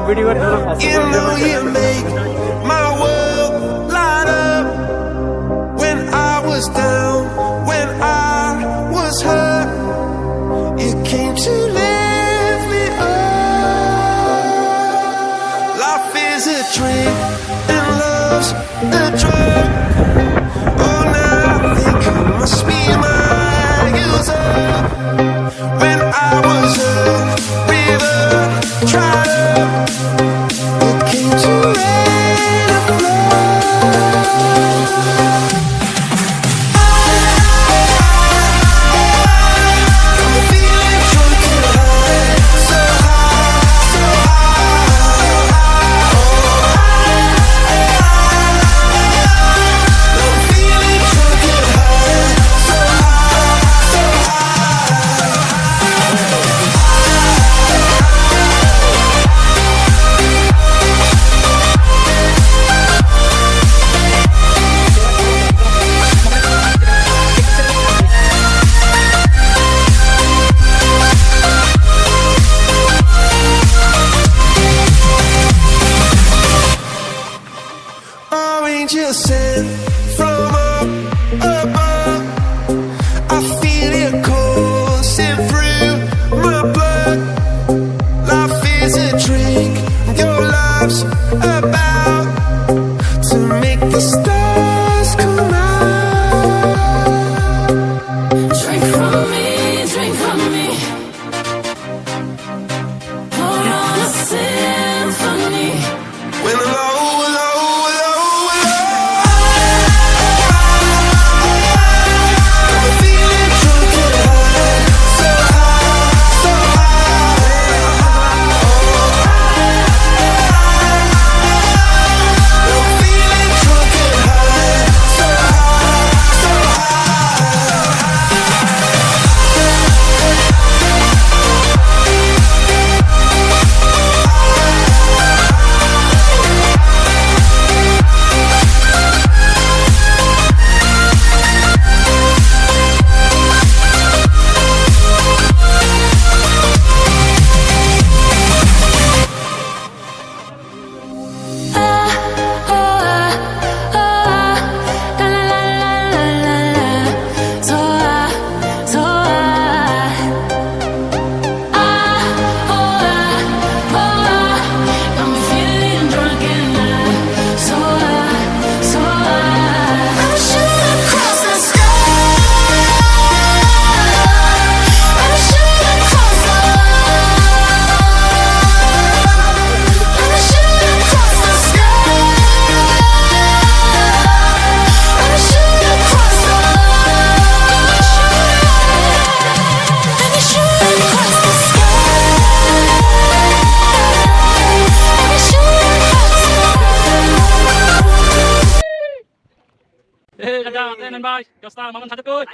You know you make my world light up. When I was down, when I was hurt, you came to lift me up. Life is a drink and love's a drug. Oh, now I think I must be my user. When I was a river dried up, it came to rain and flood. I'm feeling drunk and high, so high, so high. I'm feeling drunk and high, so high, so angel sent from up above. I feel your coursing through my blood. Life is a drink, your love's about to make the stars come out. Drink from me, drink from me. Hold on a symphony. When I'm low, low, low, low, I'm feeling drunk and high, so high, so high. I'm feeling drunk and high, so high, so Chào anh bye. Cho star mà mình thật tươi.